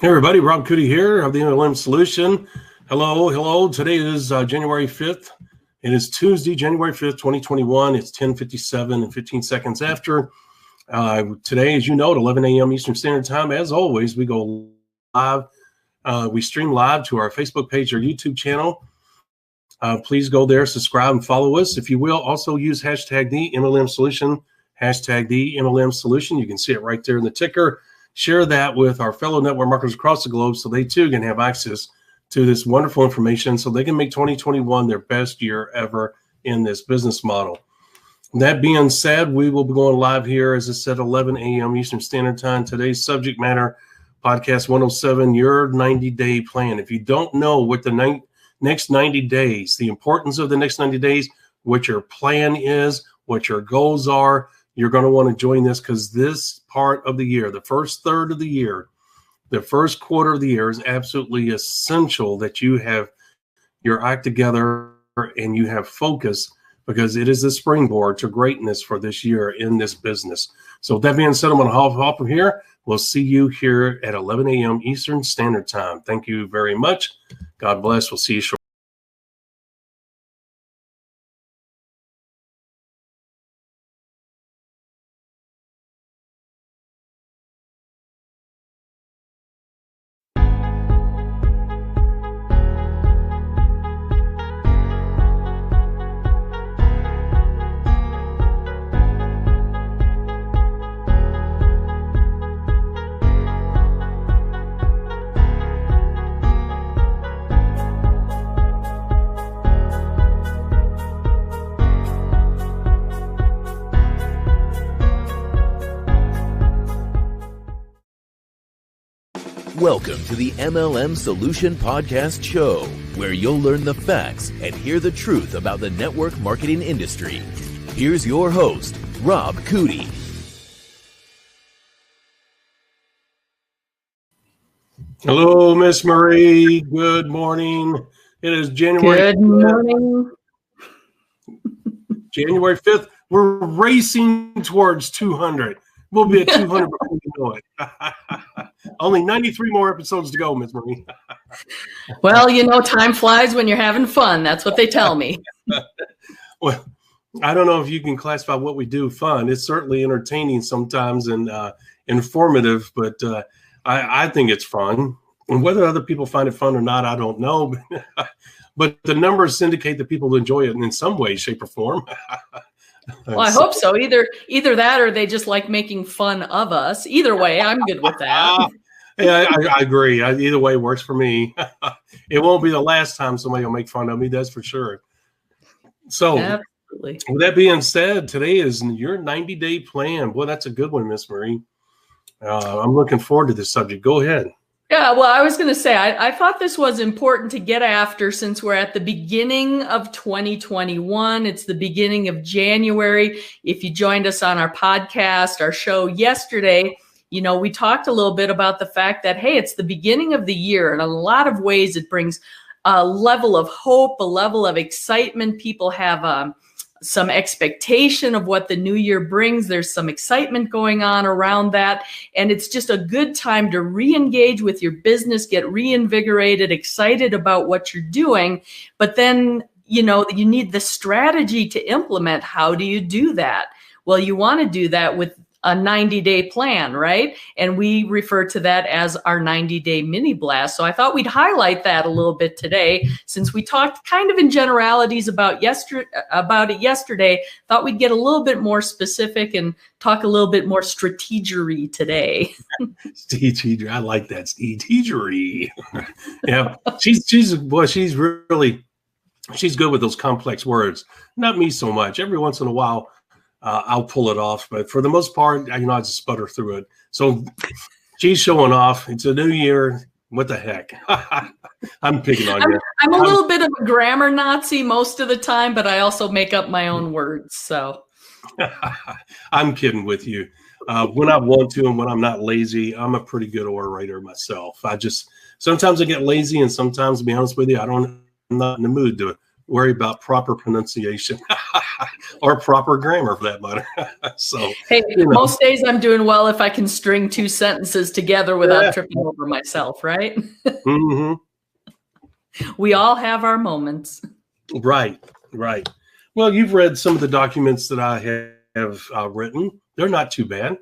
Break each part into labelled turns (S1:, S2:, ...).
S1: Hey everybody, Rob Cootie here of the MLM Solution. Hello. Today is January 5th. It is Tuesday, January 5th, 2021. It's 10:57 and 15 seconds after. Today, as you know, at 11 a.m. Eastern Standard Time, as always, we go live. We stream live to our Facebook page or YouTube channel. Please go there, subscribe, and follow us. If you will, also use hashtag TheMLM Solution, hashtag TheMLM Solution. You can see it right there in the ticker. Share that with our fellow network marketers across the globe so they too can have access to this wonderful information so they can make 2021 their best year ever in this business model. That being said, we will be going live here, as I said, 11 a.m. Eastern Standard Time. Today's subject matter, podcast 107, your 90-day plan. If you don't know what the next 90 days, the importance of the next 90 days, what your plan is, what your goals are, you're going to want to join this, because this part of the year, the first third of the year, the first quarter of the year, is absolutely essential that you have your act together and you have focus, because it is the springboard to greatness for this year in this business. So with that being said, I'm going to hop off from here. We'll see you here at 11 a.m. Eastern Standard Time. Thank you very much. God bless. We'll see you shortly.
S2: Welcome to the MLM Solution Podcast Show, where you'll learn the facts and hear the truth about the network marketing industry. Here's your host, Rob Cootie.
S1: Hello, Miss Marie. Good morning. It is January.
S3: Good morning.
S1: January 5th. We're racing towards 200. We'll be at 200 before we know it. Only 93 more episodes to go, Ms. Marie.
S3: Well, you know, time flies when you're having fun. That's what they tell me.
S1: Well, I don't know if you can classify what we do fun. It's certainly entertaining sometimes and informative, but I think it's fun. And whether other people find it fun or not, I don't know. But the numbers indicate that people enjoy it in some way, shape, or form.
S3: Well, I hope so. Either that or they just like making fun of us. Either way, I'm good with that.
S1: Yeah, I agree. Either way works for me. It won't be the last time somebody will make fun of me, that's for sure. So, absolutely. With that being said, today is your 90-day plan. Boy, that's a good one, Miss Marie. I'm looking forward to this subject. Go ahead.
S3: Yeah, well, I was going to say, I thought this was important to get after since we're at the beginning of 2021. It's the beginning of January. If you joined us on our podcast, our show yesterday, you know, we talked a little bit about the fact that, hey, it's the beginning of the year. And in a lot of ways, it brings a level of hope, a level of excitement. People have some expectation of what the new year brings. There's some excitement going on around that. And it's just a good time to re-engage with your business, get reinvigorated, excited about what you're doing. But then, you know, you need the strategy to implement. How do you do that? Well, you want to do that with a 90-day plan, right? And we refer to that as our 90-day mini blast. So I thought we'd highlight that a little bit today, since we talked kind of in generalities about it yesterday. Thought we'd get a little bit more specific and talk a little bit more strategery today.
S1: Strategery, I like that. Strategery. Yeah, she's good with those complex words. Not me so much. Every once in a while, I'll pull it off, but for the most part, I just sputter through it. So she's showing off. It's a new year. What the heck? I'm picking on you.
S3: I'm a little bit of a grammar Nazi most of the time, but I also make up my own words. So
S1: I'm kidding with you. When I want to and when I'm not lazy, I'm a pretty good orator myself. Sometimes I get lazy, and sometimes, to be honest with you, I'm not in the mood to worry about proper pronunciation or proper grammar for that matter. So,
S3: Hey,
S1: you know,
S3: most days I'm doing well if I can string two sentences together without tripping over myself, right?
S1: mhm.
S3: We all have our moments.
S1: Right, right. Well, you've read some of the documents that I have written. They're not too bad.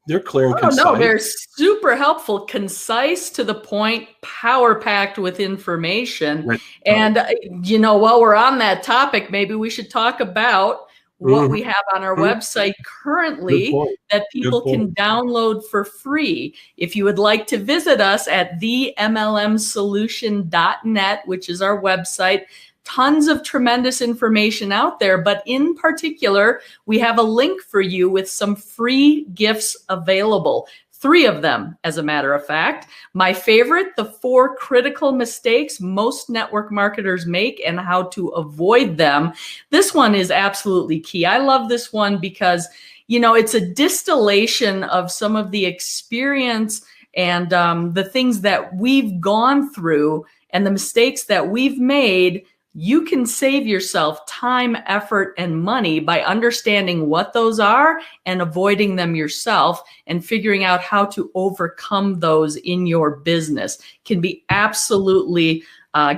S1: They're clear and
S3: Oh, no,
S1: concise.
S3: they're super helpful, concise, to the point, power packed with information.
S1: Right.
S3: And, while we're on that topic, maybe we should talk about what we have on our website
S1: Good
S3: currently
S1: point.
S3: that people
S1: Good point.
S3: can download for free. If you would like to visit us at TheMLM-solution.net, which is our website, tons of tremendous information out there, but in particular, we have a link for you with some free gifts available. 3 of them, as a matter of fact. My favorite, the 4 critical mistakes most network marketers make and how to avoid them. This one is absolutely key. I love this one because, it's a distillation of some of the experience and the things that we've gone through and the mistakes that we've made. You can save yourself time, effort, and money by understanding what those are and avoiding them yourself and figuring out how to overcome those in your business. Can be absolutely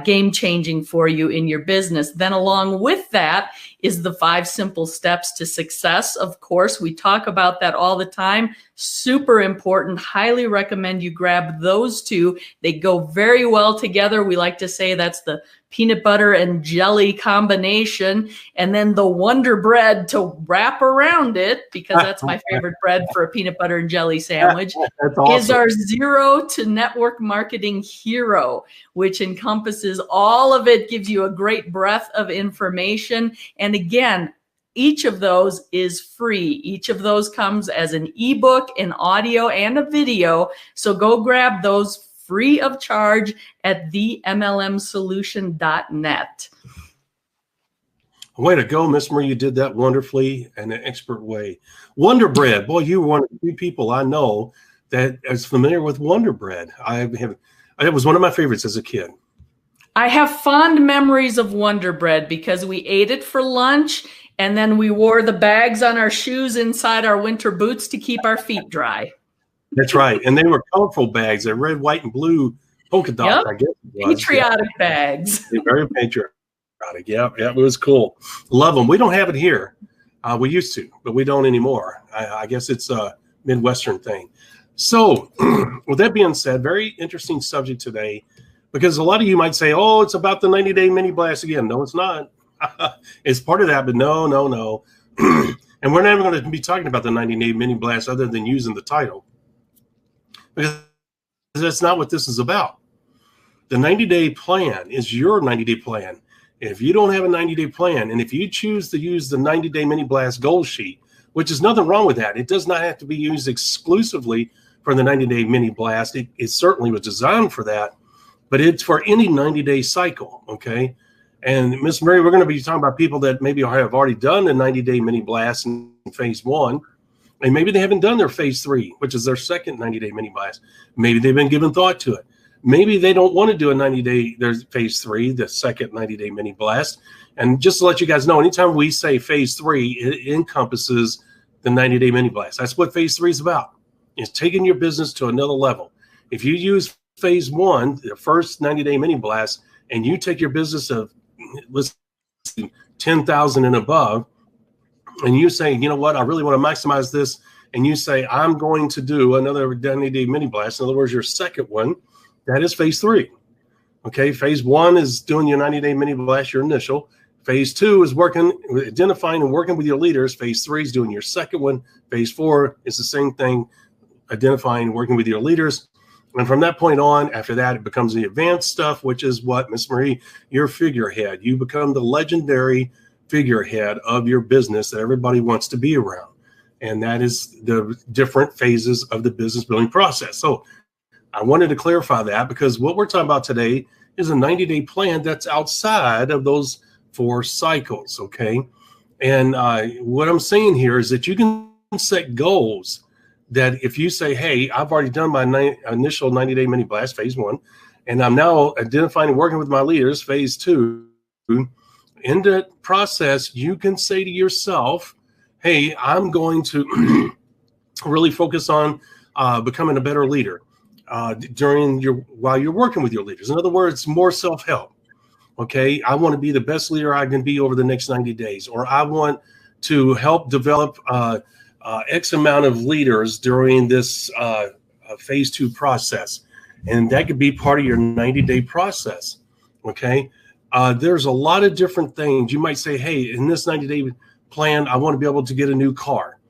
S3: game-changing for you in your business. Then along with that is the 5 simple steps to success. Of course, we talk about that all the time. Super important. Highly recommend you grab those 2. They go very well together. We like to say that's the peanut butter and jelly combination, and then the Wonder Bread to wrap around it, because that's my favorite bread for a peanut butter and jelly sandwich,
S1: That's awesome.
S3: is our Zero to Network Marketing Hero, which encompasses all of it, gives you a great breadth of information. And again, each of those is free. Each of those comes as an ebook, an audio, and a video. So go grab those free of charge at TheMLMsolution.net.
S1: Way to go, Miss Marie. You did that wonderfully in an expert way. Wonder Bread. Boy, you were one of the few people I know that is familiar with Wonder Bread. It was one of my favorites as a kid.
S3: I have fond memories of Wonder Bread because we ate it for lunch and then we wore the bags on our shoes inside our winter boots to keep our feet dry.
S1: That's right. And they were colorful bags. They're red, white, and blue polka dots, I guess it was.
S3: Patriotic bags.
S1: They're very patriotic. Yeah, it was cool. Love them. We don't have it here. We used to, but we don't anymore. I guess it's a Midwestern thing. So with that being said, very interesting subject today, because a lot of you might say, oh, it's about the 90-day mini blast again. No, it's not. It's part of that, but no. And we're never going to be talking about the 90-day mini blast other than using the title, because that's not what this is about. The 90-day plan is your 90-day plan. If you don't have a 90-day plan, and if you choose to use the 90-day mini blast goal sheet, which is nothing wrong with that, it does not have to be used exclusively for the 90-day mini blast. It certainly was designed for that, but it's for any 90-day cycle, okay? And Miss Mary, we're going to be talking about people that maybe have already done the 90-day mini blast in phase 1, and maybe they haven't done their phase 3, which is their second 90-day mini blast. Maybe they've been given thought to it. Maybe they don't want to do a 90-day, there's phase 3, the second 90-day mini blast. And just to let you guys know, anytime we say phase 3, it encompasses the 90-day mini blast. That's what phase 3 is about. It's taking your business to another level. If you use phase 1, the first 90-day mini blast, and you take your business of, let's see, 10,000 and above, and you say, you know what, I really want to maximize this, and you say, I'm going to do another 90-day mini blast. In other words, your second one, that is phase 3. Okay, phase 1 is doing your 90-day mini blast, your initial. Phase 2 is identifying and working with your leaders. Phase 3 is doing your second one. Phase 4 is the same thing, identifying and working with your leaders. And from that point on, after that, it becomes the advanced stuff, which is what, Miss Marie, your figurehead. You become the legendary figurehead of your business that everybody wants to be around. And that is the different phases of the business building process. So I wanted to clarify that, because what we're talking about today is a 90-day plan that's outside of those 4 cycles, okay? And what I'm saying here is that you can set goals that if you say, hey, I've already done my initial 90-day mini blast, phase 1, and I'm now identifying and working with my leaders, phase 2, in the process, you can say to yourself, hey, I'm going to really focus on becoming a better leader while you're working with your leaders. In other words, more self-help. Okay, I want to be the best leader I can be over the next 90 days, or I want to help develop X amount of leaders during this phase 2 process. And that could be part of your 90-day process. Okay, there's a lot of different things. You might say, hey, in this 90-day plan, I want to be able to get a new car,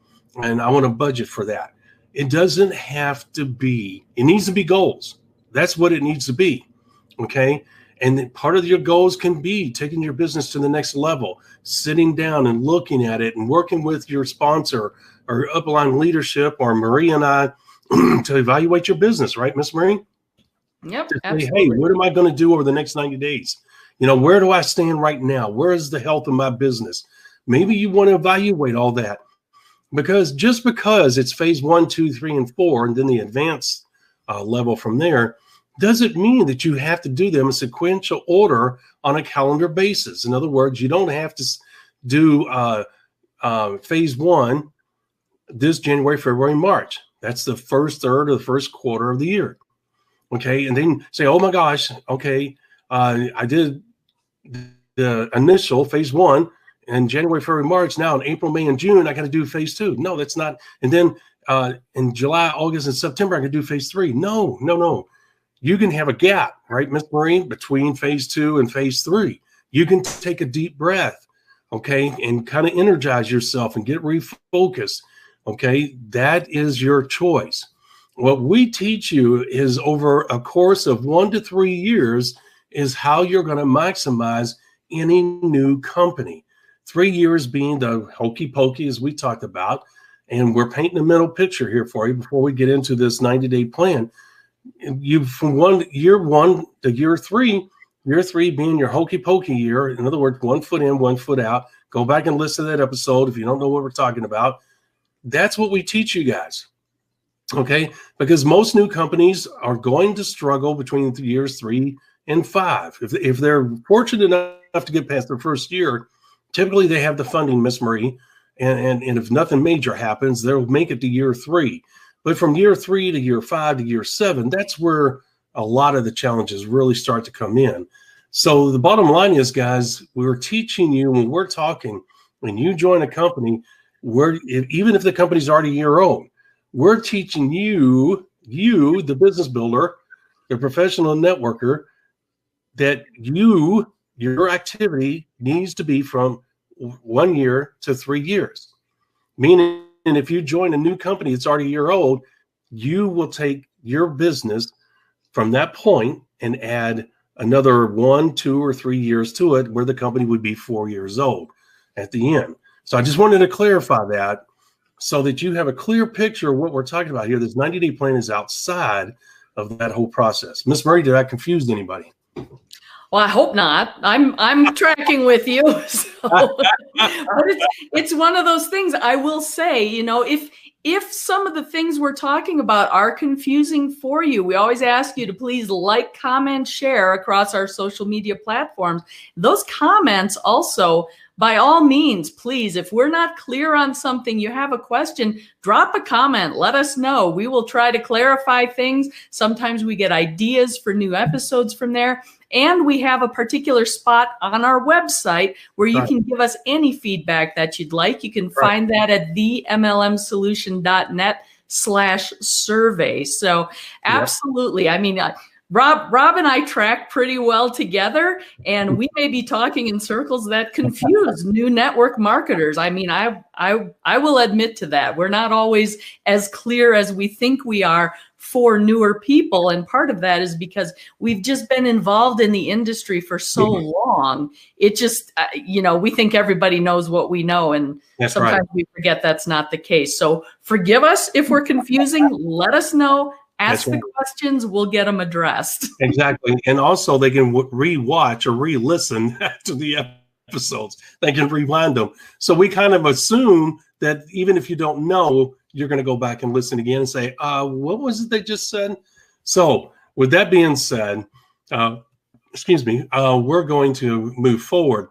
S1: and I want to budget for that. It doesn't have to be, it needs to be goals. That's what it needs to be. Okay. And part of your goals can be taking your business to the next level, sitting down and looking at it and working with your sponsor or upline leadership or Marie and I to evaluate your business, right, Miss Marie?
S3: Yep.
S1: To say,
S3: Absolutely.
S1: hey, what am I going to do over the next 90 days? You know, where do I stand right now? Where is the health of my business? Maybe you want to evaluate all that, because just because it's phase 1, 2, 3, and 4, and then the advanced level from there, doesn't mean that you have to do them in sequential order on a calendar basis. In other words, you don't have to do phase 1 this January, February, March. That's the first third of the first quarter of the year. Okay, and then say, oh my gosh, okay, I did the initial phase 1 in January, February, March. Now in April, May, and June, I got to do phase 2. No, that's not. And then in July, August, and September, I can do phase 3. No. You can have a gap, right, Ms. Maureen, between phase 2 and phase 3. You can take a deep breath, okay, and kind of energize yourself and get refocused, okay? That is your choice. What we teach you is over a course of 1 to 3 years is how you're going to maximize any new company. 3 years being the hokey pokey, as we talked about, and we're painting a mental picture here for you before we get into this 90-day plan. You from year 1 to year 3 being your hokey pokey year. In other words, 1 foot in, 1 foot out. Go back and listen to that episode if you don't know what we're talking about. That's what we teach you guys. Okay, because most new companies are going to struggle between years 3 and 5. If they're fortunate enough to get past their first year, typically they have the funding, Miss Marie, and if nothing major happens, they'll make it to year 3. But from year 3 to year 5 to year 7, that's where a lot of the challenges really start to come in. So the bottom line is, guys, we're teaching you when we're talking, when you join a company, even if the company's already a year old, we're teaching you, the business builder, the professional networker, that your activity needs to be from 1 year to 3 years. Meaning, and if you join a new company that's already a year old, you will take your business from that point and add another 1, 2, or 3 years to it, where the company would be 4 years old at the end. So I just wanted to clarify that so that you have a clear picture of what we're talking about here. This 90-day plan is outside of that whole process. Miss Murray, did I confuse anybody?
S3: Well, I hope not. I'm tracking with you. So. But it's one of those things. I will say, you know, if some of the things we're talking about are confusing for you, we always ask you to please like, comment, share across our social media platforms. Those comments also, by all means, please, if we're not clear on something, you have a question, drop a comment, let us know. We will try to clarify things. Sometimes we get ideas for new episodes from there. And we have a particular spot on our website where you can give us any feedback that you'd like. You can find that at TheMLMsolution.net/survey. So absolutely. I mean, Rob and I track pretty well together, and we may be talking in circles that confuse new network marketers. I mean, I will admit to that. We're not always as clear as we think we are for newer people. And part of that is because we've just been involved in the industry for so long. It just, we think everybody knows what we know. And sometimes we forget that's not the case. So forgive us if we're confusing. Let us know. Ask the questions. We'll get them addressed.
S1: Exactly. And also they can re-watch or re-listen to the episodes. They can rewind them. So we kind of assume that even if you don't know, you're going to go back and listen again and say, what was it they just said? So with that being said, we're going to move forward.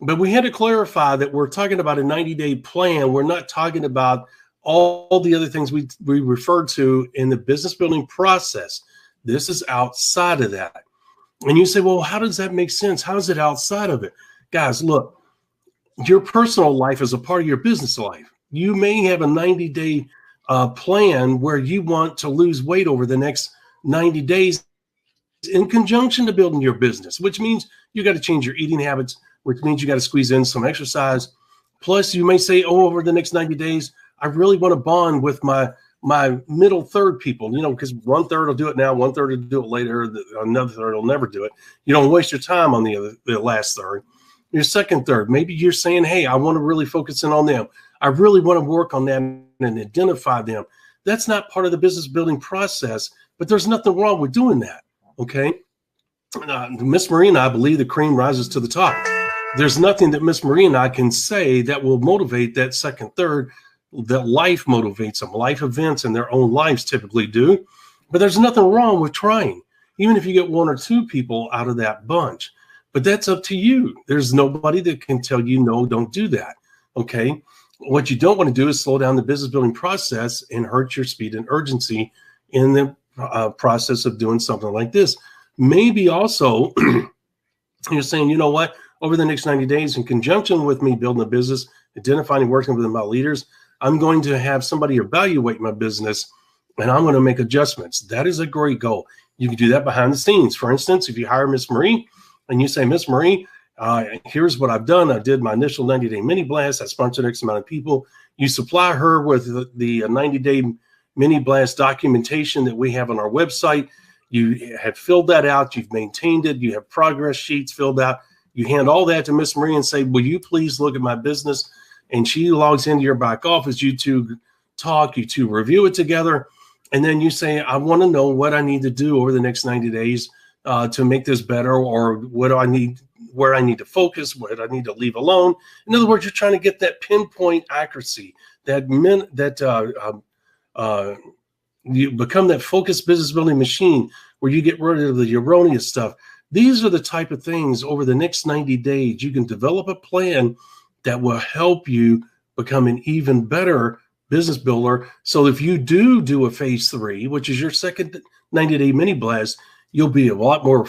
S1: But we had to clarify that we're talking about a 90-day plan. We're not talking about all the other things we referred to in the business building process. This is outside of that. And you say, well, how does that make sense? How is it outside of it? Guys, look, your personal life is a part of your business life. You may have a 90-day plan where you want to lose weight over the next 90 days in conjunction to building your business, which means you got to change your eating habits, which means you got to squeeze in some exercise. Plus, you may say, oh, over the next 90 days, I really want to bond with my middle third people, because 1/3 will do it now, 1/3 will do it later, another third will never do it. You don't waste your time on the last third. Your second third, maybe you're saying, hey, I want to really focus in on them. I really want to work on them and identify them. That's not part of the business building process, but there's nothing wrong with doing that, okay? Miss Marie and I believe the cream rises to the top. There's nothing that Miss Marie and I can say that will motivate that second third. That life motivates them. Life events in their own lives typically do. But there's nothing wrong with trying, even if you get 1 or 2 people out of that bunch. But that's up to you. There's nobody that can tell you, no, don't do that, okay? What you don't want to do is slow down the business building process and hurt your speed and urgency in the process of doing something like this. Maybe also you're saying, you know what, over the next 90 days, in conjunction with me building a business, identifying and working with my leaders, I'm going to have somebody evaluate my business and I'm going to make adjustments. That is a great goal. You can do that behind the scenes. For instance, if you hire Miss Marie and you say, Miss Marie, here's what I've done. I did my initial 90-day mini blast. I sponsored X amount of people. You supply her with the 90-day mini blast documentation that we have on our website. You have filled that out. You've maintained it. You have progress sheets filled out. You hand all that to Miss Marie and say, will you please look at my business? And she logs into your back office. You two talk, you two review it together. And then you say, I want to know what I need to do over the next 90 days to make this better, or what do I need, where I need to focus, what I need to leave alone. In other words, you're trying to get that pinpoint accuracy, you become that focused business building machine where you get rid of the erroneous stuff. These are the type of things over the next 90 days you can develop a plan that will help you become an even better business builder. So if you do a phase 3, which is your second 90-day mini blast, you'll be a lot more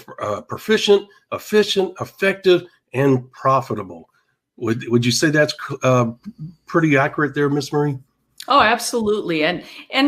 S1: proficient, efficient, effective, and profitable. Would you say that's pretty accurate there, Miss Marie?
S3: Oh, absolutely. And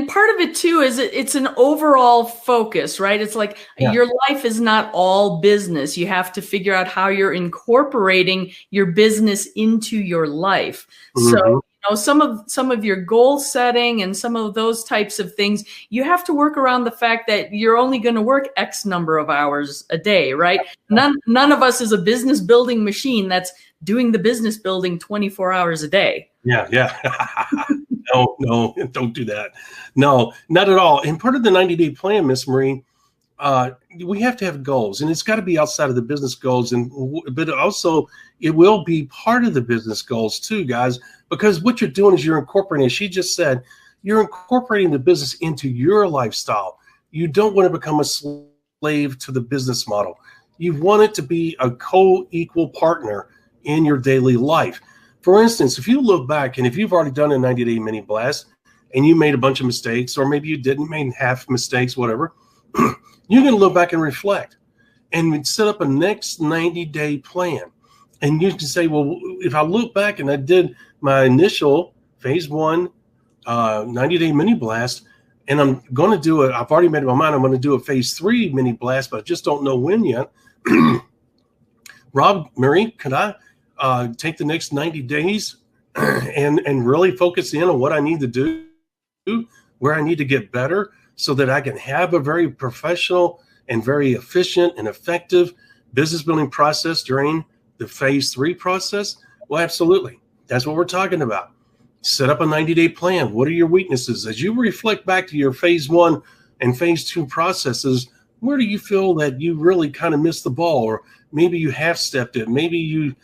S3: part of it too is it's an overall focus, right? It's like your life is not all business. You have to figure out how you're incorporating your business into your life. Mm-hmm. So, some of your goal setting and some of those types of things, you have to work around the fact that you're only going to work X number of hours a day, right? None of us is a business building machine that's doing the business building 24 hours a day.
S1: Yeah. No, don't do that. No, not at all. And part of the 90-day plan, Miss Marie, we have to have goals, and it's got to be outside of the business goals, but also it will be part of the business goals too, guys, because what you're doing is you're incorporating, as she just said, you're incorporating the business into your lifestyle. You don't want to become a slave to the business model. You want it to be a co-equal partner in your daily life. For instance, if you look back and if you've already done a 90-day mini blast and you made a bunch of mistakes, or maybe you didn't, made half mistakes, whatever, you can look back and reflect and set up a next 90-day plan. And you can say, well, if I look back and I did my initial phase 1 90-day mini blast, and I'm going to do it, I've already made up my mind, I'm going to do a phase 3 mini blast, but I just don't know when yet. Rob, Marie, can I take the next 90 days and really focus in on what I need to do, where I need to get better, so that I can have a very professional and very efficient and effective business building process during the phase 3 process? Well, absolutely. That's what we're talking about. Set up a 90-day plan. What are your weaknesses? As you reflect back to your phase 1 and phase 2 processes, where do you feel that you really kind of missed the ball, or maybe you have stepped it? Maybe you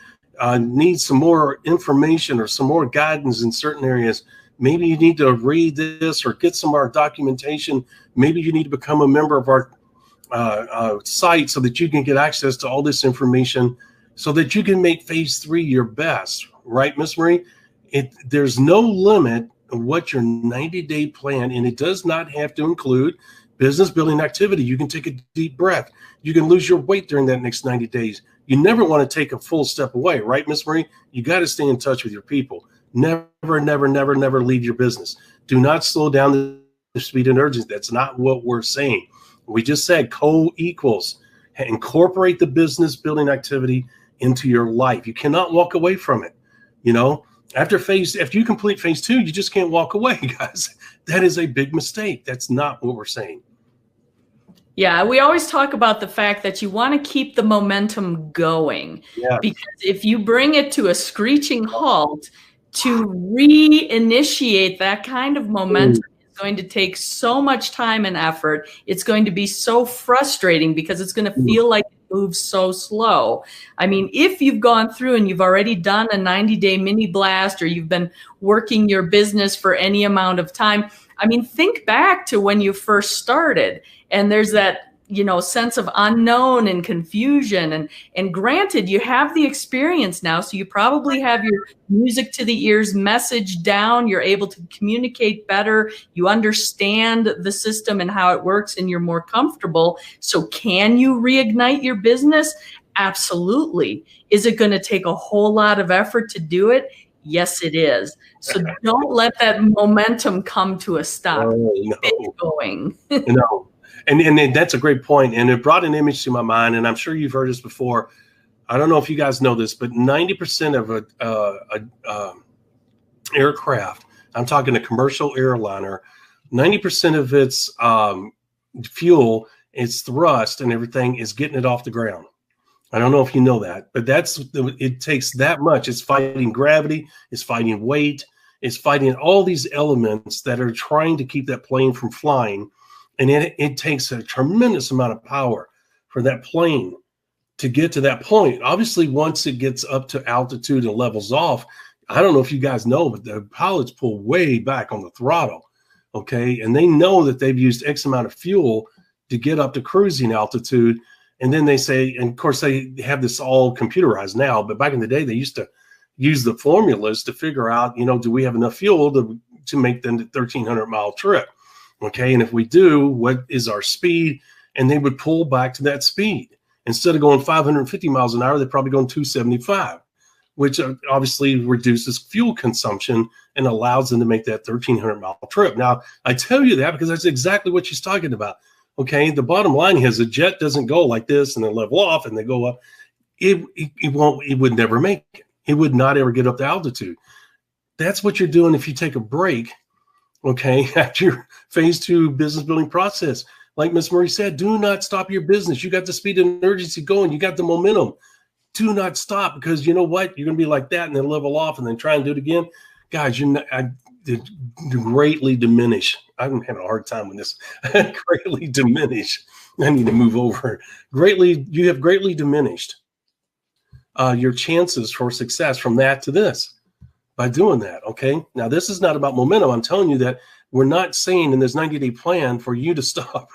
S1: need some more information or some more guidance in certain areas. Maybe you need to read this or get some of our documentation. Maybe you need to become a member of our site so that you can get access to all this information. so that you can make phase 3 your best, right, Miss Marie? There's no limit of what your 90-day plan, and it does not have to include business building activity. You can take a deep breath. You can lose your weight during that next 90 days. You never want to take a full step away, right, Miss Marie? You got to stay in touch with your people. Never, never, never, never leave your business. Do not slow down the speed and urgency. That's not what we're saying. We just said co-equals. Incorporate the business building activity into your life. You cannot walk away from it. After you complete phase 2, you just can't walk away, guys. That is a big mistake. That's not what we're saying.
S3: Yeah, we always talk about the fact that you want to keep the momentum going.
S1: Yes.
S3: Because if you bring it to a screeching halt, to reinitiate that kind of momentum is going to take so much time and effort. It's going to be so frustrating because it's going to feel like it moves so slow. I mean, if you've gone through and you've already done a 90-day mini blast, or you've been working your business for any amount of time, I mean, think back to when you first started, and there's that, sense of unknown and confusion. And granted, you have the experience now, so you probably have your music to the ears message down. You're able to communicate better. You understand the system and how it works, and you're more comfortable. So can you reignite your business? Absolutely. Is it going to take a whole lot of effort to do it? Yes, it is. So don't let that momentum come to a stop. Keep it going.
S1: And that's a great point. And it brought an image to my mind, and I'm sure you've heard this before. I don't know if you guys know this, but 90% of a aircraft, I'm talking a commercial airliner, 90% of its fuel, its thrust and everything is getting it off the ground. I don't know if you know that, but it takes that much. It's fighting gravity, it's fighting weight, it's fighting all these elements that are trying to keep that plane from flying. And it takes a tremendous amount of power for that plane to get to that point. Obviously, once it gets up to altitude and levels off, I don't know if you guys know, but the pilots pull way back on the throttle, okay? And they know that they've used X amount of fuel to get up to cruising altitude. And then they say, and of course, they have this all computerized now, but back in the day, they used to use the formulas to figure out, do we have enough fuel to make the 1,300-mile trip? Okay, and if we do, what is our speed? And they would pull back to that speed. Instead of going 550 miles an hour, they're probably going 275, which obviously reduces fuel consumption and allows them to make that 1,300-mile trip. Now, I tell you that because that's exactly what she's talking about. Okay, the bottom line is a jet doesn't go like this and then level off and they go up. It would never make it. It would not ever get up to altitude. That's what you're doing if you take a break. Okay, after your phase 2 business building process, like Miss Marie said, do not stop your business. You got the speed and urgency going. You got the momentum. Do not stop, because you know what? You're going to be like that and then level off and then try and do it again. Guys, I greatly diminish. I'm having a hard time with this. Greatly diminish. I need to move over. You have greatly diminished your chances for success from that to this. By doing that, okay? Now, this is not about momentum. I'm telling you that we're not saying in this 90-day plan for you to stop.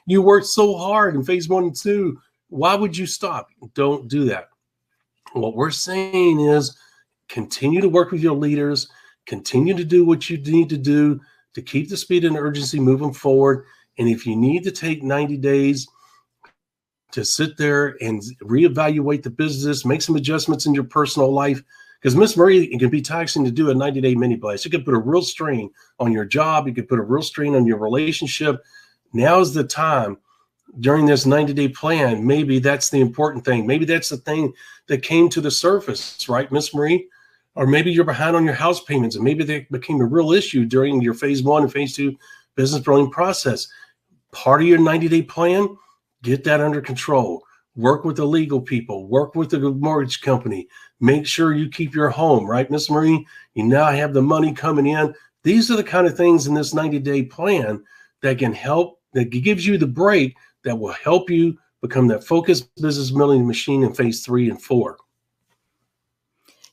S1: You worked so hard in phase 1 and 2. Why would you stop? Don't do that. What we're saying is continue to work with your leaders, continue to do what you need to do to keep the speed and urgency moving forward. And if you need to take 90 days to sit there and reevaluate the business, make some adjustments in your personal life, because Miss Marie, it can be taxing to do a 90-day mini blast. You could put a real strain on your job. You could put a real strain on your relationship. Now's the time during this 90-day plan. Maybe that's the important thing. Maybe that's the thing that came to the surface, right, Miss Marie? Or maybe you're behind on your house payments, and maybe that became a real issue during your phase 1 and phase 2 business building process. Part of your 90-day plan, get that under control. Work with the legal people. Work with the mortgage company. Make sure you keep your home, right, Miss Marie? You now have the money coming in. These are the kind of things in this 90-day plan that can help, that gives you the break that will help you become that focused business building machine in phase 3 and 4.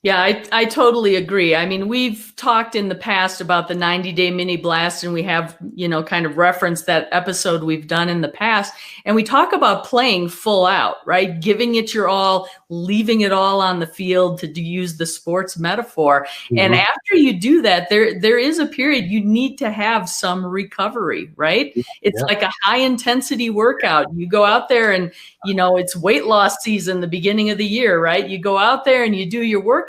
S3: Yeah, I totally agree. I mean, we've talked in the past about the 90-day mini blast, and we have, kind of referenced that episode we've done in the past. And we talk about playing full out, right? Giving it your all, leaving it all on the field, to use the sports metaphor. And
S1: Mhm.
S3: after you do that, there is a period you need to have some recovery, right? It's
S1: Yeah.
S3: like a high intensity workout. You go out there and, it's weight loss season, the beginning of the year, right? You go out there and you do your workout.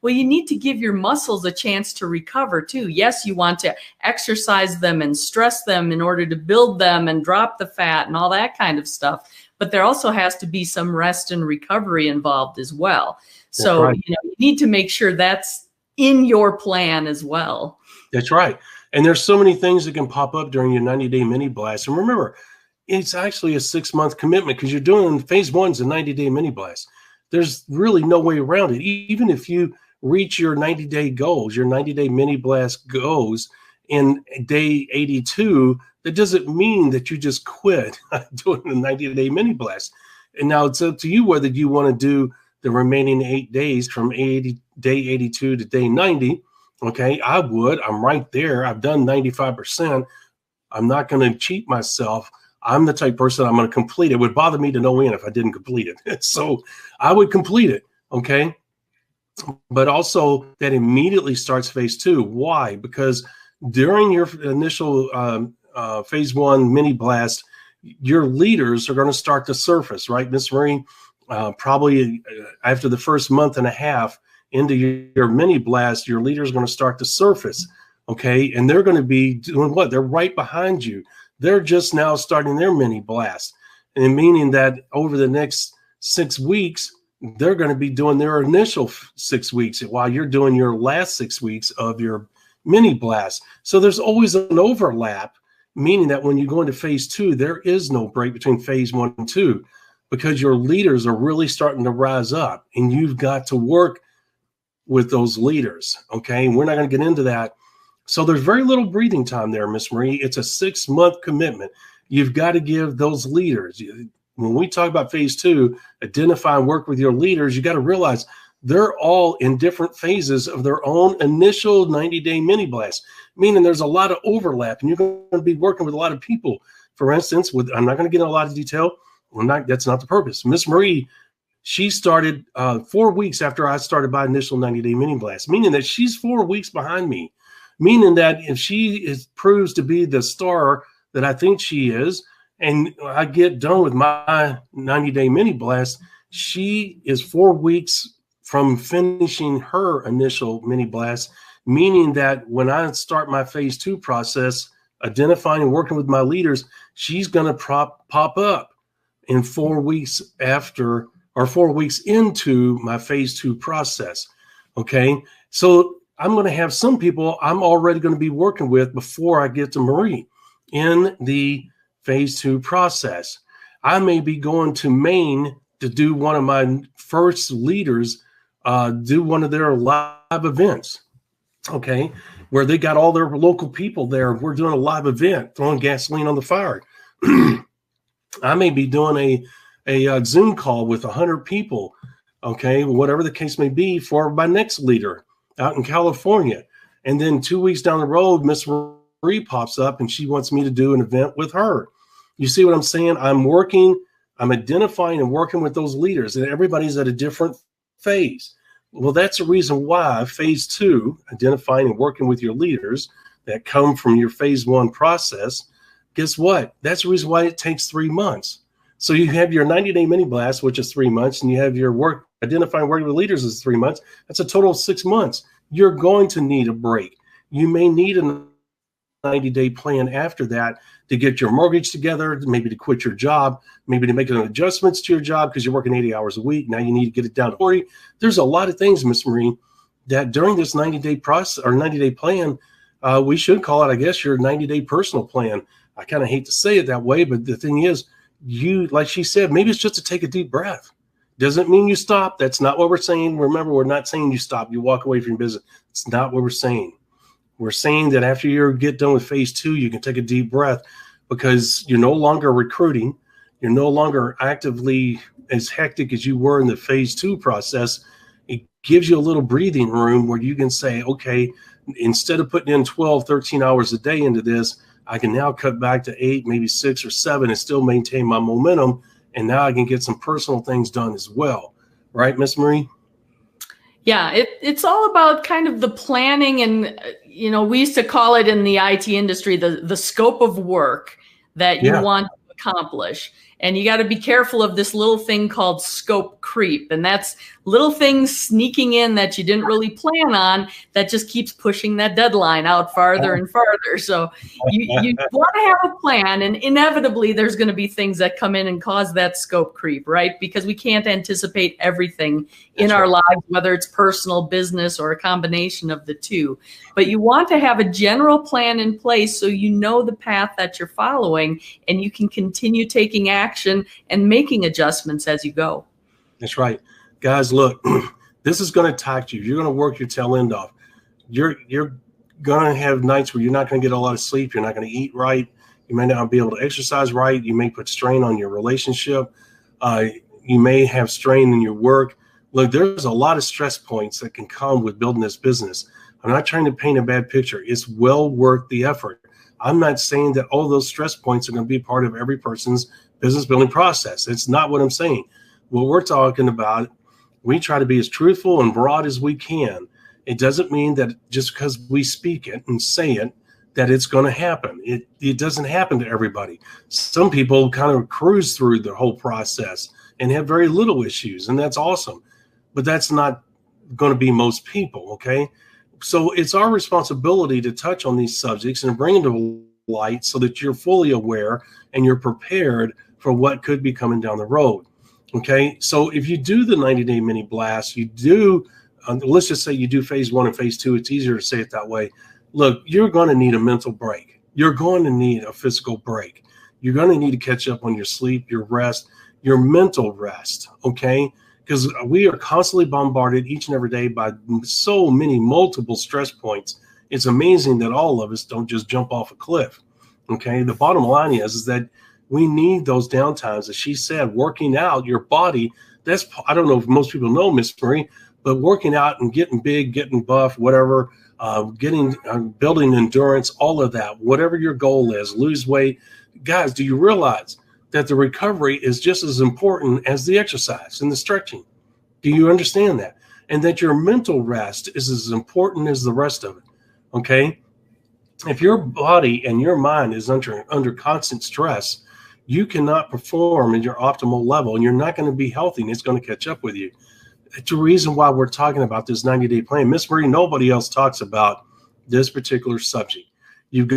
S3: Well, you need to give your muscles a chance to recover too. Yes, you want to exercise them and stress them in order to build them and drop the fat and all that kind of stuff. But there also has to be some rest and recovery involved as well. So,
S1: right.
S3: you need to make sure that's in your plan as well.
S1: That's right. And there's so many things that can pop up during your 90-day mini blast. And remember, it's actually a 6-month commitment, because you're doing phase one's a 90-day mini blast. There's really no way around it. Even if you reach your 90-day goals, your 90-day mini blast goes in day 82, that doesn't mean that you just quit doing the 90-day mini blast. And now it's up to you whether you want to do the remaining 8 days from day 82 to day 90. Okay, I would. I'm right there. I've done 95%. I'm not going to cheat myself. I'm the type of person I'm going to complete it. It would bother me to no end if I didn't complete it. So I would complete it. Okay. But also that immediately starts phase two. Why? Because during your initial phase one mini blast, your leaders are going to start to surface, right, Miss Marie? Probably after the first month and a half into your mini blast, your leaders are going to start to surface. Okay. And they're going to be doing what? They're right behind you. They're just now starting their mini blast. And meaning that over the next 6 weeks, they're going to be doing their initial 6 weeks while you're doing your last 6 weeks of your mini blast. So there's always an overlap, meaning that when you go into phase two, there is no break between phase one and two, because your leaders are really starting to rise up, and you've got to work with those leaders. Okay. And we're not going to get into that. So there's very little breathing time there, Miss Marie. It's a 6-month commitment. You've got to give those leaders. When we talk about phase two, identify and work with your leaders, you got to realize they're all in different phases of their own initial 90-day mini blast, meaning there's a lot of overlap, and you're going to be working with a lot of people. For instance, I'm not going to get into a lot of detail. That's not the purpose. Miss Marie, she started 4 weeks after I started my initial 90-day mini blast, meaning that she's 4 weeks behind me, meaning that if she proves to be the star that I think she is, and I get done with my 90-day mini blast, she is 4 weeks from finishing her initial mini blast, meaning that when I start my phase two process, identifying and working with my leaders, she's going to pop up in 4 weeks after, or 4 weeks into my phase two process. Okay. So I'm going to have some people I'm already going to be working with before I get to Marie in the phase two process. I may be going to Maine to do one of my first leaders, do one of their live events. Okay. Where they got all their local people there. We're doing a live event, throwing gasoline on the fire. I may be doing a Zoom call with 100 people. Okay. Whatever the case may be, for my next leader out in California. And then 2 weeks down the road, Miss Marie pops up and she wants me to do an event with her. You see what I'm saying? I'm identifying and working with those leaders, and everybody's at a different phase. Well, that's the reason why phase two, identifying and working with your leaders that come from your phase one process, guess what? That's the reason why it takes 3 months. So you have your 90-day mini blast, which is 3 months, and you have your work identifying working with leaders is 3 months. That's a total of 6 months. You're going to need a break. You may need a 90-day plan after that to get your mortgage together, maybe to quit your job, maybe to make adjustments to your job because you're working 80 hours a week. Now you need to get it down to 40. There's a lot of things, Miss Marie, that during this 90-day process or 90-day plan, we should call it, I guess, your 90-day personal plan. I kind of hate to say it that way, but the thing is, like she said, maybe it's just to take a deep breath. Doesn't mean you stop. That's not what we're saying. Remember, we're not saying you stop. You walk away from your business. It's not what we're saying. We're saying that after you get done with phase two, you can take a deep breath because you're no longer recruiting. You're no longer actively as hectic as you were in the phase two process. It gives you a little breathing room where you can say, okay, instead of putting in 12, 13 hours a day into this, I can now cut back to 8, maybe 6 or 7 and still maintain my momentum. And now I can get some personal things done as well. Right, Miss Marie?
S3: Yeah, it's all about kind of the planning, and we used to call it in the IT industry the scope of work that you want to accomplish. And you got to be careful of this little thing called scope creep. And that's little things sneaking in that you didn't really plan on that just keeps pushing that deadline out farther and farther. So you want to have a plan, and inevitably there's going to be things that come in and cause that scope creep, right? Because we can't anticipate everything in our lives, whether it's personal, business, or a combination of the two. But you want to have a general plan in place so you know the path that you're following, and you can continue taking action and making adjustments as you go.
S1: That's right. Guys, look, this is going to tax you. You're going to work your tail end off. You're going to have nights where you're not going to get a lot of sleep. You're not going to eat right. You may not be able to exercise right. You may put strain on your relationship. You may have strain in your work. Look, there's a lot of stress points that can come with building this business. I'm not trying to paint a bad picture. It's well worth the effort. I'm not saying that all those stress points are going to be part of every person's business building process. It's not what I'm saying. What we're talking about, we try to be as truthful and broad as we can. It doesn't mean that just because we speak it and say it, that it's going to happen. It doesn't happen to everybody. Some people kind of cruise through the whole process and have very little issues, and that's awesome. But that's not going to be most people, okay? So it's our responsibility to touch on these subjects and bring them to light so that you're fully aware and you're prepared for what could be coming down the road. Okay, so if you do the 90-day mini blast, you do, let's just say you do phase 1 and phase 2, it's easier to say it that way. Look, you're going to need a mental break. You're going to need a physical break. You're going to need to catch up on your sleep, your rest, your mental rest, okay? Because we are constantly bombarded each and every day by so many multiple stress points. It's amazing that all of us don't just jump off a cliff, okay? The bottom line is that we need those downtimes. As she said, working out your body, that's, I don't know if most people know, Miss Marie, but working out and getting big, getting buff, whatever, building endurance, all of that, whatever your goal is, lose weight. Guys, do you realize that the recovery is just as important as the exercise and the stretching? Do you understand that? And that your mental rest is as important as the rest of it, okay? If your body and your mind is under constant stress, you cannot perform at your optimal level, and you're not going to be healthy, and it's going to catch up with you. It's the reason why we're talking about this 90-day plan. Miss Marie, nobody else talks about this particular subject. You've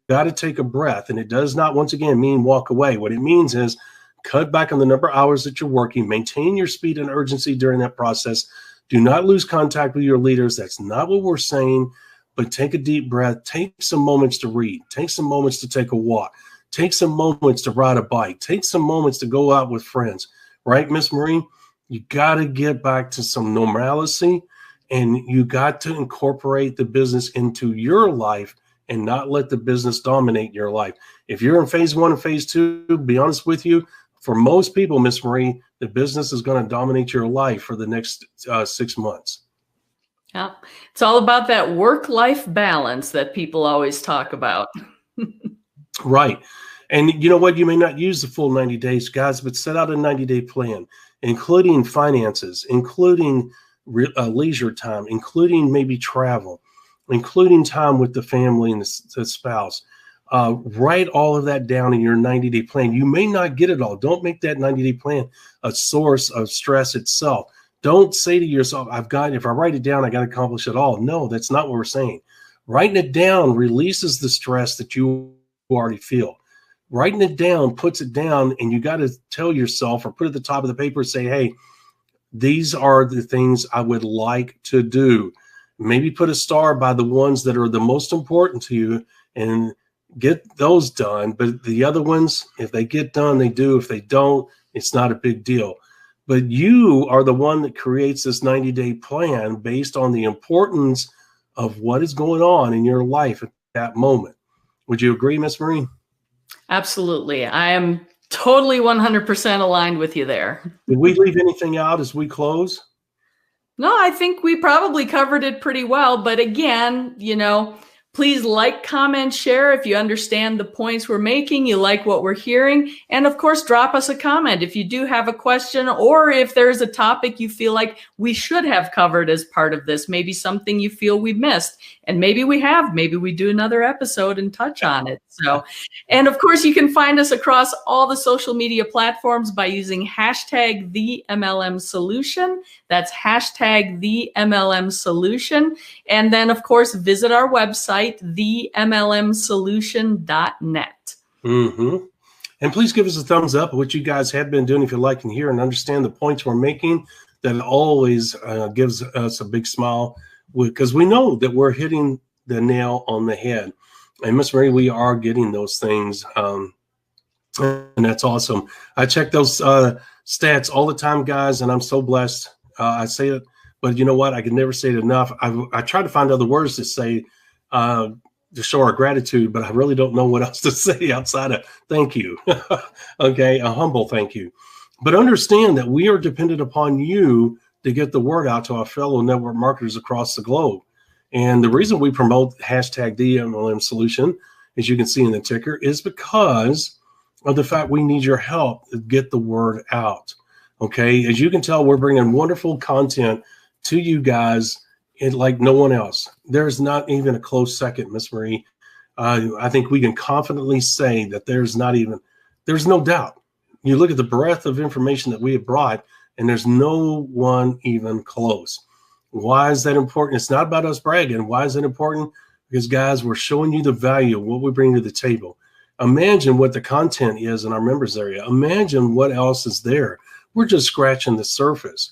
S1: got to take a breath, and it does not, once again, mean walk away. What it means is cut back on the number of hours that you're working, maintain your speed and urgency during that process. Do not lose contact with your leaders. That's not what we're saying, but take a deep breath. Take some moments to read. Take some moments to take a walk. Take some moments to ride a bike. Take some moments to go out with friends. Right, Miss Marie? You got to get back to some normalcy, and you got to incorporate the business into your life and not let the business dominate your life. If you're in phase 1 and phase 2, to be honest with you, for most people, Miss Marie, the business is going to dominate your life for the next 6 months.
S3: Yeah, it's all about that work-life balance that people always talk about.
S1: Right. And you know what? You may not use the full 90 days, guys, but set out a 90-day plan, including finances, including leisure time, including maybe travel, including time with the family and the spouse. Write all of that down in your 90-day plan. You may not get it all. Don't make that 90-day plan a source of stress itself. Don't say to yourself, if I write it down, I got to accomplish it all. No, that's not what we're saying. Writing it down releases the stress that you already feel. Writing it down puts it down, and you got to tell yourself or put it at the top of the paper and say, hey, these are the things I would like to do. Maybe put a star by the ones that are the most important to you and get those done. But the other ones, if they get done, they do. If they don't, it's not a big deal. But you are the one that creates this 90-day plan based on the importance of what is going on in your life at that moment. Would you agree, Miss Marie?
S3: Absolutely. I am totally 100% aligned with you there.
S1: Did we leave anything out as we close?
S3: No, I think we probably covered it pretty well. But again, please like, comment, share if you understand the points we're making, you like what we're hearing. And of course, drop us a comment if you do have a question, or if there's a topic you feel like we should have covered as part of this, maybe something you feel we missed. And maybe we have, maybe we do another episode and touch on it. So, and of course, you can find us across all the social media platforms by using hashtag #TheMLM-solution. That's hashtag #TheMLM-solution. And then, of course, visit our website, TheMLMsolution.net.
S1: Mm-hmm. And please give us a thumbs up, what you guys have been doing if you like and hear and understand the points we're making. That always gives us a big smile, because we know that we're hitting the nail on the head. And Miss Marie, we are getting those things. And that's awesome. I check those stats all the time, guys, and I'm so blessed. I say it, but you know what? I can never say it enough. I try to find other words to say to show our gratitude, but I really don't know what else to say outside of thank you. Okay, a humble thank you. But understand that we are dependent upon you to get the word out to our fellow network marketers across the globe. And the reason we promote hashtag TheMLM Solution, as you can see in the ticker, is because of the fact we need your help to get the word out. Okay, as you can tell, we're bringing wonderful content to you guys like no one else. There's not even a close second, Miss Marie. I think we can confidently say that there's no doubt. You look at the breadth of information that we have brought, and there's no one even close. Why is that important? It's not about us bragging. Why is it important? Because, guys, we're showing you the value of what we bring to the table. Imagine what the content is in our members area. Imagine what else is there. We're just scratching the surface.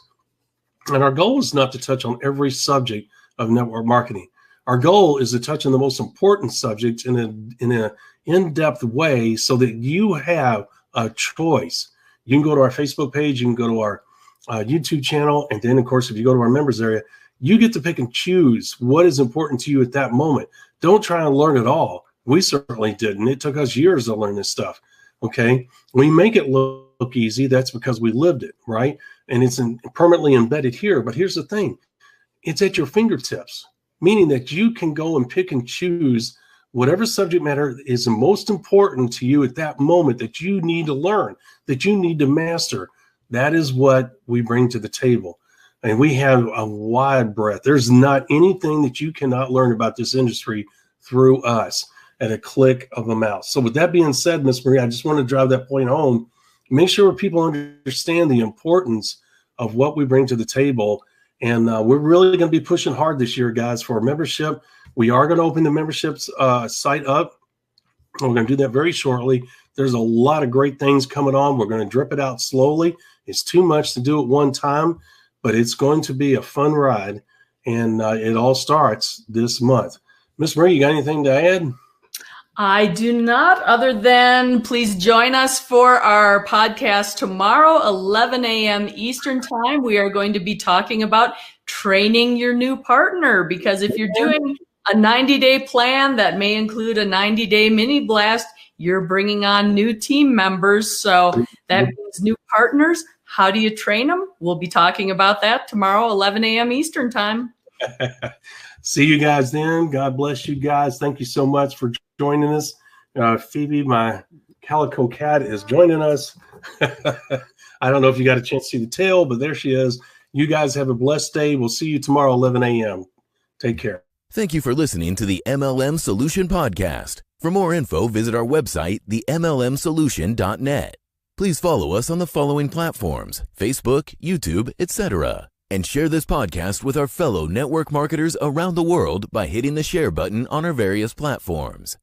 S1: And our goal is not to touch on every subject of network marketing. Our goal is to touch on the most important subjects in an in-depth way so that you have a choice. You can go to our Facebook page, you can go to our YouTube channel, and then, of course, if you go to our members area, you get to pick and choose what is important to you at that moment. Don't try and learn it all. We certainly didn't. It took us years to learn this stuff, okay? We make it look easy. That's because we lived it, right? And it's permanently embedded here. But here's the thing. It's at your fingertips, meaning that you can go and pick and choose whatever subject matter is most important to you at that moment that you need to learn, that you need to master. That is what we bring to the table. And we have a wide breadth. There's not anything that you cannot learn about this industry through us at a click of a mouse. So with that being said, Ms. Marie, I just want to drive that point home. Make sure people understand the importance of what we bring to the table. And we're really going to be pushing hard this year, guys, for membership. We are going to open the memberships site up. We're going to do that very shortly. There's a lot of great things coming on. We're going to drip it out slowly. It's too much to do at one time, but it's going to be a fun ride. And it all starts this month. Ms. Marie, you got anything to add?
S3: I do not, other than please join us for our podcast tomorrow, 11 a.m. Eastern time. We are going to be talking about training your new partner, because if you're doing a 90-day plan that may include a 90-day mini blast, you're bringing on new team members. So that means new partners. How do you train them? We'll be talking about that tomorrow, 11 a.m. Eastern time.
S1: See you guys then. God bless you guys. Thank you so much for joining us. Phoebe, my calico cat, is joining us. I don't know if you got a chance to see the tail, but there she is. You guys have a blessed day. We'll see you tomorrow, 11 a.m. Take care.
S2: Thank you for listening to the MLM Solution Podcast. For more info, visit our website, TheMLM-solution.net. Please follow us on the following platforms: Facebook, YouTube, etc. And share this podcast with our fellow network marketers around the world by hitting the share button on our various platforms.